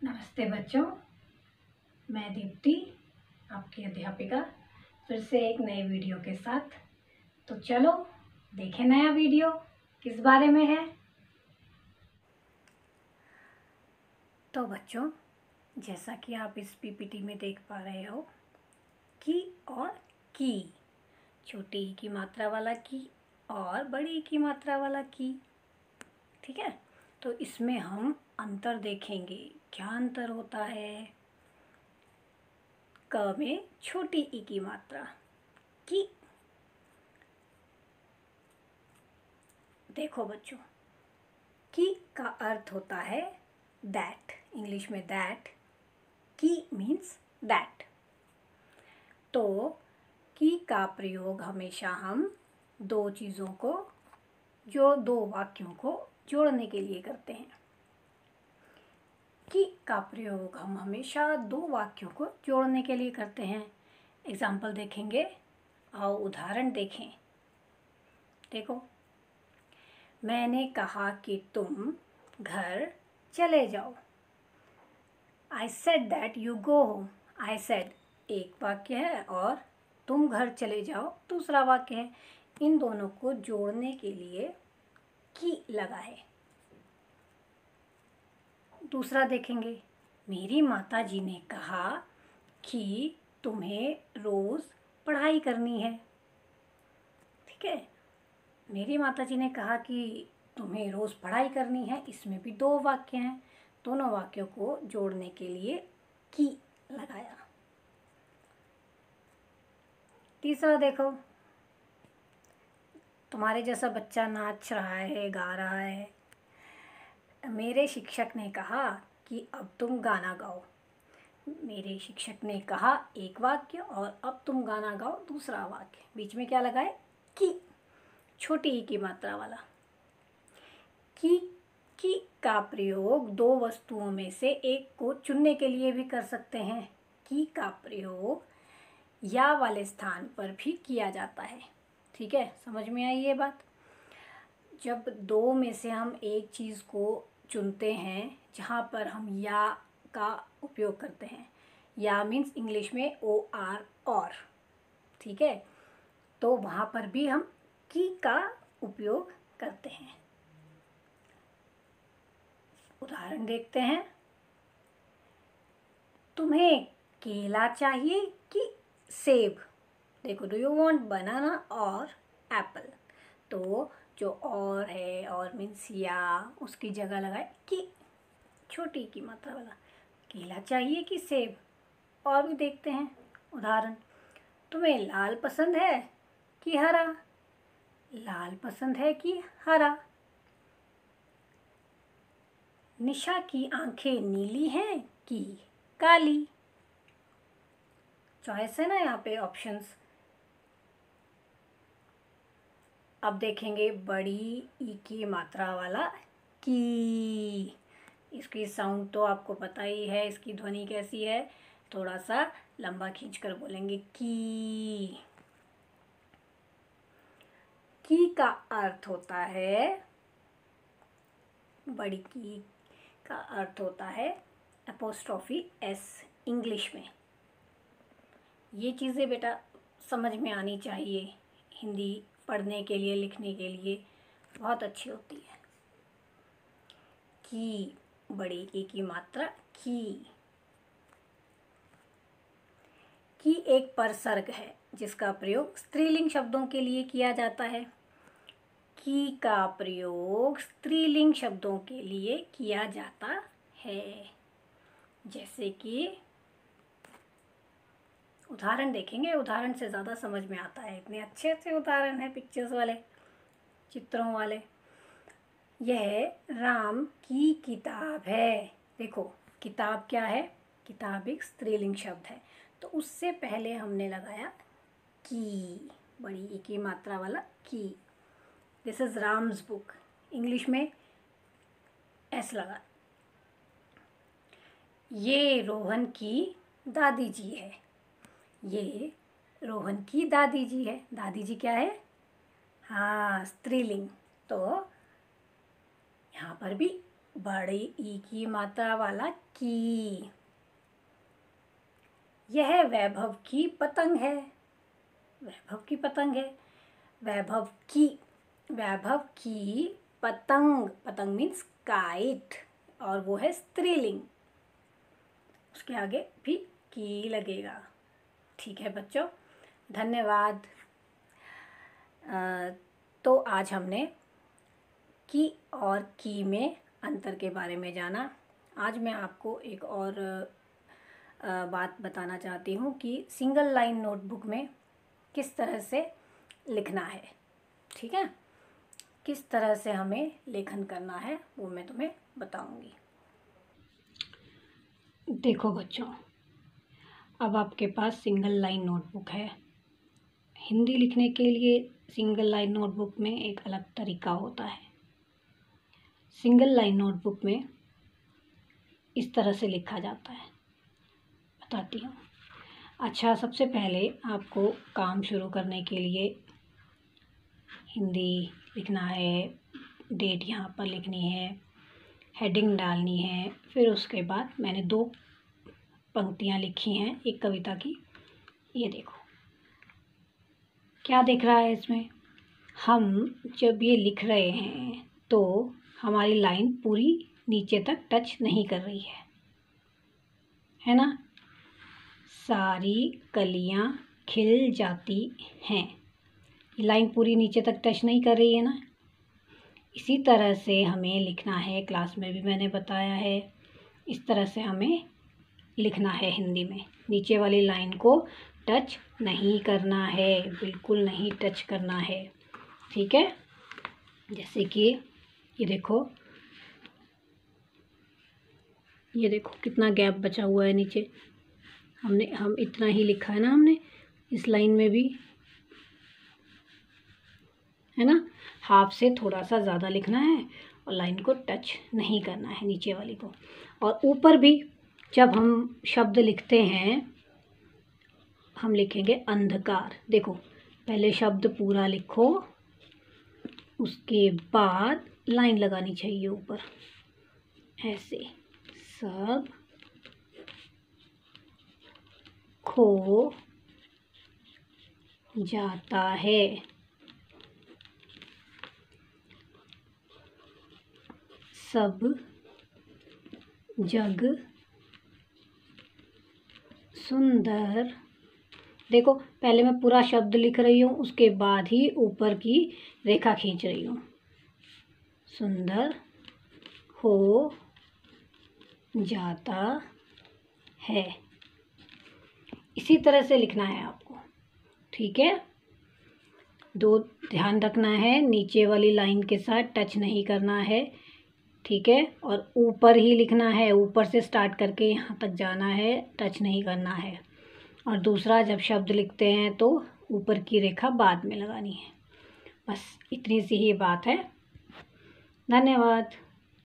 नमस्ते बच्चों, मैं दीप्ति आपकी अध्यापिका फिर से एक नए वीडियो के साथ। तो चलो देखें नया वीडियो किस बारे में है। तो बच्चों, जैसा कि आप इस पीपीटी में देख पा रहे हो, की और की, छोटी ई की मात्रा वाला की और बड़ी ई की मात्रा वाला की। ठीक है, तो इसमें हम अंतर देखेंगे। क्या अंतर होता है? क में छोटी ई की मात्रा की। देखो बच्चों, की का अर्थ होता है दैट, इंग्लिश में दैट। की मीन्स दैट। तो की का प्रयोग हमेशा हम दो चीज़ों को दो वाक्यों को जोड़ने के लिए करते हैं। की का प्रयोग हम हमेशा दो वाक्यों को जोड़ने के लिए करते हैं। एग्जाम्पल देखेंगे, आओ उदाहरण देखें। देखो, मैंने कहा कि तुम घर चले जाओ। I said that you go home. I said एक वाक्य है और तुम घर चले जाओ दूसरा वाक्य है। इन दोनों को जोड़ने के लिए की लगा है। दूसरा देखेंगे, मेरी माताजी ने कहा कि तुम्हें रोज़ पढ़ाई करनी है। ठीक है, मेरी माताजी ने कहा कि तुम्हें रोज़ पढ़ाई करनी है। इसमें भी दो वाक्य हैं, दोनों वाक्यों को जोड़ने के लिए की लगाया। तीसरा देखो, तुम्हारे जैसा बच्चा नाच रहा है, गा रहा है। मेरे शिक्षक ने कहा कि अब तुम गाना गाओ। मेरे शिक्षक ने कहा एक वाक्य और अब तुम गाना गाओ दूसरा वाक्य। बीच में क्या लगाए? की, छोटी ई की मात्रा वाला। की का प्रयोग दो वस्तुओं में से एक को चुनने के लिए भी कर सकते हैं। की का प्रयोग या वाले स्थान पर भी किया जाता है। ठीक है, समझ में आई ये बात? जब दो में से हम एक चीज़ को चुनते हैं जहाँ पर हम या का उपयोग करते हैं, या मीन्स इंग्लिश में OR और, ठीक है, तो वहाँ पर भी हम की का उपयोग करते हैं। उदाहरण देखते हैं, तुम्हें केला चाहिए कि सेब? देखो, डू यू वांट बनाना और एप्पल? तो जो और है, और मीन्स या, उसकी जगह लगाए कि, छोटी की मात्रा वाला। केला चाहिए कि सेब? और भी देखते हैं उदाहरण, तुम्हें लाल पसंद है कि हरा? लाल पसंद है कि हरा? निशा की आंखें नीली हैं कि काली? चॉइस है ना यहाँ पे, ऑप्शंस। अब देखेंगे बड़ी ई की मात्रा वाला की। इसकी साउंड तो आपको पता ही है, इसकी ध्वनि कैसी है, थोड़ा सा लंबा खींचकर बोलेंगे की। की का अर्थ होता है, बड़ी की का अर्थ होता है एपोस्ट्रोफी एस इंग्लिश में। ये चीज़ें बेटा समझ में आनी चाहिए, हिंदी पढ़ने के लिए, लिखने के लिए बहुत अच्छी होती है। की, बड़ी ई की मात्रा की। की एक परसर्ग है जिसका प्रयोग स्त्रीलिंग शब्दों के लिए किया जाता है। की का प्रयोग स्त्रीलिंग शब्दों के लिए किया जाता है। जैसे कि उदाहरण देखेंगे, उदाहरण से ज़्यादा समझ में आता है। इतने अच्छे अच्छे उदाहरण हैं, पिक्चर्स वाले, चित्रों वाले। यह राम की किताब है। देखो, किताब क्या है? किताब एक स्त्रीलिंग शब्द है, तो उससे पहले हमने लगाया की, बड़ी ई की मात्रा वाला की। This is Ram's book, English में एस लगा। ये रोहन की दादी जी है। ये रोहन की दादी जी है। दादी जी क्या है? हाँ, स्त्रीलिंग। तो यहाँ पर भी बड़ी ई की मात्रा वाला की। यह वैभव की पतंग है। वैभव की पतंग है। वैभव की पतंग। पतंग मीन्स काइट, और वो है स्त्रीलिंग, उसके आगे भी की लगेगा। ठीक है बच्चों, धन्यवाद। तो आज हमने की और की में अंतर के बारे में जाना। आज मैं आपको एक और बात बताना चाहती हूँ कि सिंगल लाइन नोटबुक में किस तरह से लिखना है। ठीक है, किस तरह से हमें लेखन करना है वो मैं तुम्हें बताऊंगी। देखो बच्चों, अब आपके पास सिंगल लाइन नोटबुक है। हिंदी लिखने के लिए सिंगल लाइन नोटबुक में एक अलग तरीका होता है। सिंगल लाइन नोटबुक में इस तरह से लिखा जाता है, बताती हूँ। अच्छा, सबसे पहले आपको काम शुरू करने के लिए हिंदी लिखना है, डेट यहाँ पर लिखनी है, हेडिंग डालनी है। फिर उसके बाद मैंने 2 पंक्तियाँ लिखी हैं एक कविता की। ये देखो क्या दिख रहा है इसमें। हम जब ये लिख रहे हैं तो हमारी लाइन पूरी नीचे तक टच नहीं कर रही है ना। सारी कलियां खिल जाती हैं, ये लाइन पूरी नीचे तक टच नहीं कर रही है ना। इसी तरह से हमें लिखना है, क्लास में भी मैंने बताया है, इस तरह से हमें लिखना है हिंदी में। नीचे वाली लाइन को टच नहीं करना है, बिल्कुल नहीं टच करना है। ठीक है, जैसे कि ये देखो कितना गैप बचा हुआ है नीचे। हम इतना ही लिखा है ना हमने इस लाइन में भी, है ना। हाफ से थोड़ा सा ज़्यादा लिखना है और लाइन को टच नहीं करना है नीचे वाली को। और ऊपर भी जब हम शब्द लिखते हैं, हम लिखेंगे अंधकार। देखो पहले शब्द पूरा लिखो, उसके बाद लाइन लगानी चाहिए ऊपर ऐसे। सब खो जाता है, सब जग सुंदर। देखो पहले मैं पूरा शब्द लिख रही हूँ, उसके बाद ही ऊपर की रेखा खींच रही हूँ। सुंदर हो जाता है, इसी तरह से लिखना है आपको। ठीक है, 2 ध्यान रखना है, नीचे वाली लाइन के साथ टच नहीं करना है। ठीक है, और ऊपर ही लिखना है, ऊपर से स्टार्ट करके यहाँ तक जाना है, टच नहीं करना है। और दूसरा, जब शब्द लिखते हैं तो ऊपर की रेखा बाद में लगानी है। बस इतनी सी ही बात है। धन्यवाद।